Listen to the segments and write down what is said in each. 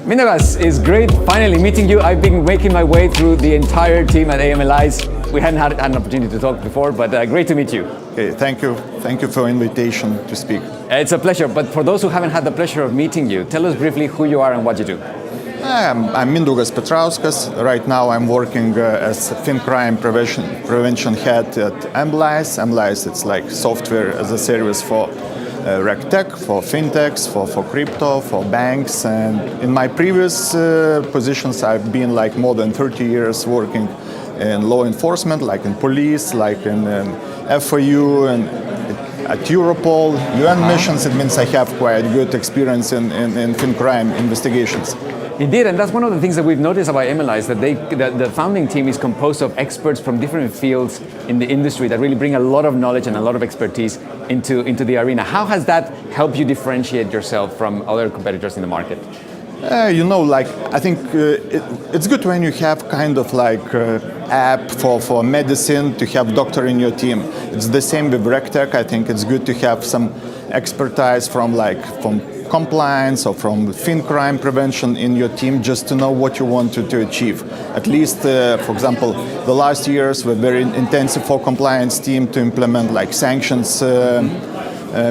Mindaugas, it's great finally meeting you. I've been making my way through the entire team at AMLYZE. We hadn't had an opportunity to talk before, but great to meet you. Okay, thank you. Thank you for the invitation to speak. It's a pleasure, but for those who haven't had the pleasure of meeting you, tell us briefly who you are and what you do. I'm Mindaugas Petrauskas. Right now I'm working as FinCrime prevention head at AMLYZE. AMLYZE, it's like software as a service for RegTech, for fintechs, for crypto, for banks. And in my previous positions, I've been like more than 30 years working in law enforcement, like in police, like in FIU, and at Europol, UN missions. It means I have quite good experience in FinCrime investigations. Indeed, and that's one of the things that we've noticed about AMLYZE, that the founding team is composed of experts from different fields in the industry that really bring a lot of knowledge and a lot of expertise into the arena. How has that helped you differentiate yourself from other competitors in the market? I think it's good when you have kind of like app for medicine to have doctor in your team. It's the same with RegTech. I think it's good to have some expertise from compliance or from FinCrime prevention in your team, just to know what you want to achieve. At least, for example, the last years were very intensive for compliance team to implement like sanctions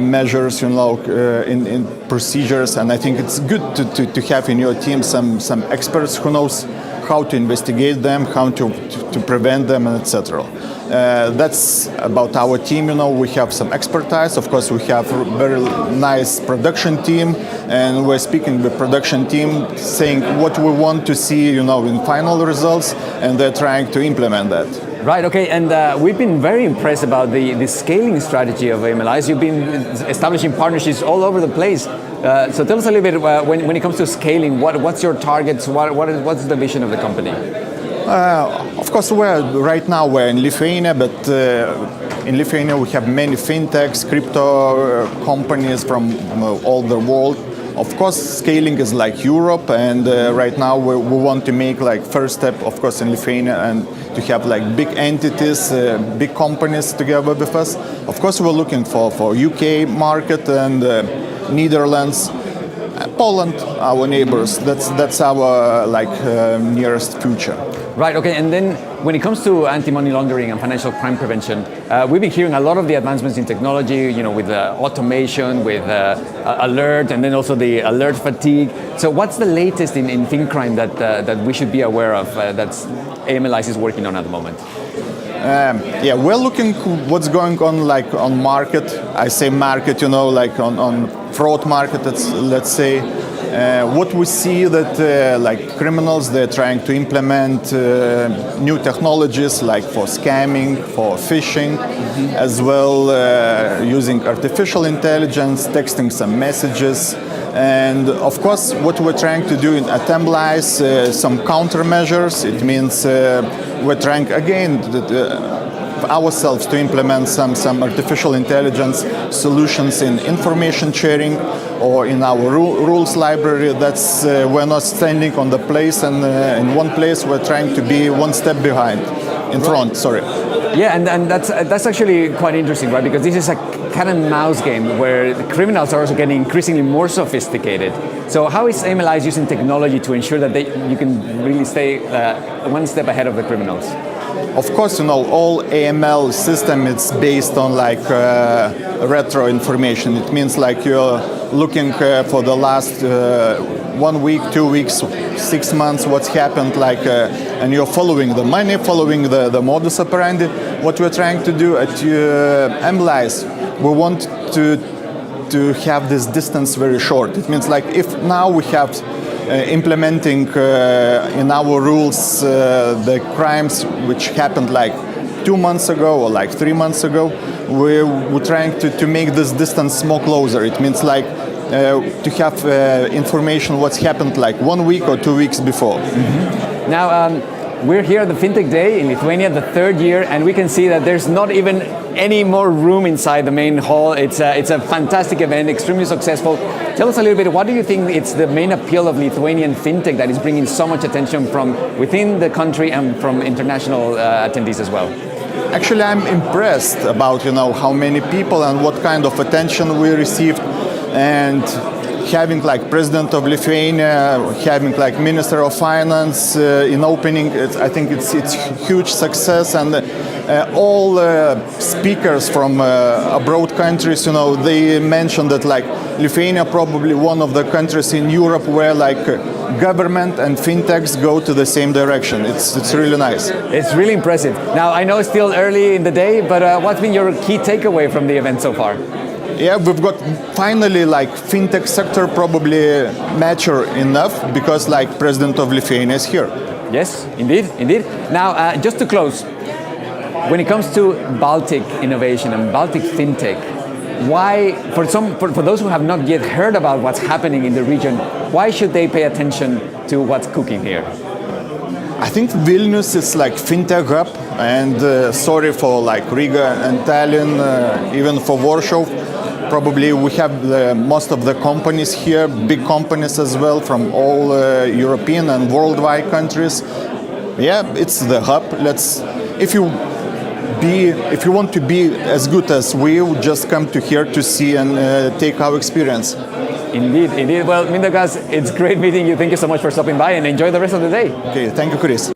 measures, in procedures, and I think it's good to have in your team some experts who knows how to investigate them, how to prevent them, and etc. That's about our team. We have some expertise. Of course, we have a very nice production team, and we're speaking with production team, saying what we want to see, in final results, and they're trying to implement that. Right, okay, and we've been very impressed about the scaling strategy of AMLYZE. You've been establishing partnerships all over the place. So tell us a little bit, when it comes to scaling, what's your targets, what's the vision of the company? Of course, right now we're in Lithuania, but in Lithuania we have many fintechs, crypto companies from all the world. Of course, scaling is like Europe, and right now we want to make like first step, of course, in Lithuania, and to have like big entities, big companies together with us. Of course, we're looking for UK market and Netherlands, Poland, our neighbors. That's our nearest future. Right, okay, and then when it comes to anti-money laundering and financial crime prevention, we've been hearing a lot of the advancements in technology, with automation, with alert, and then also the alert fatigue. So what's the latest in FinCrime that we should be aware of that AMLYZE is working on at the moment? We're looking what's going on on market. I say market, on fraud market, let's say. What we see that criminals, they're trying to implement new technologies like for scamming, for phishing, as well using artificial intelligence, texting some messages. And of course, what we're trying to do at AMLYZE, some countermeasures. It means we're trying again ourselves to implement some artificial intelligence solutions in information sharing or in our rules library. That's we're not standing on the place and in one place. We're trying to be one step behind, in front. Sorry. Yeah, and that's actually quite interesting, right? Because this is a cat and mouse game where the criminals are also getting increasingly more sophisticated. So how is AMLYZE using technology to ensure that you can really stay one step ahead of the criminals? Of course, all AML system, it's based on retro information. It means you're looking for the last 1 week, 2 weeks, 6 months, what's happened, and you're following the money, following the modus operandi. What we're trying to do at AMLYZE, we want to have this distance very short. It means if now we have implementing in our rules the crimes which happened 2 months ago or 3 months ago, we're trying to make this distance more closer. It means to have information what's happened 1 week or 2 weeks before. Mm-hmm. Now, we're here at the Fintech Day in Lithuania, the 3rd year, and we can see that there's not even any more room inside the main hall. It's a fantastic event, extremely successful. Tell us a little bit, what do you think it's the main appeal of Lithuanian fintech that is bringing so much attention from within the country and from international attendees as well? Actually, I'm impressed about how many people and what kind of attention we received. And having like President of Lithuania, having like Minister of Finance in opening, I think it's huge success, and all speakers from abroad countries, they mentioned that like Lithuania probably one of the countries in Europe where like government and fintechs go to the same direction. It's really nice. It's really impressive. Now, I know it's still early in the day, but what's been your key takeaway from the event so far? Yeah, we've got finally like fintech sector probably mature enough because like President of Lithuania is here. Yes, indeed. Now, just to close, when it comes to Baltic innovation and Baltic fintech, why, for those who have not yet heard about what's happening in the region, why should they pay attention to what's cooking here? I think Vilnius is like fintech hub, and sorry for like Riga and Tallinn, even for Warsaw. Probably we have most of the companies here, big companies as well from all European and worldwide countries. Yeah, it's the hub. If you want to be as good as we, just come to here to see and take our experience. Indeed. Well, Mindaugas, it's great meeting you. Thank you so much for stopping by, and enjoy the rest of the day. Okay, thank you, Chris.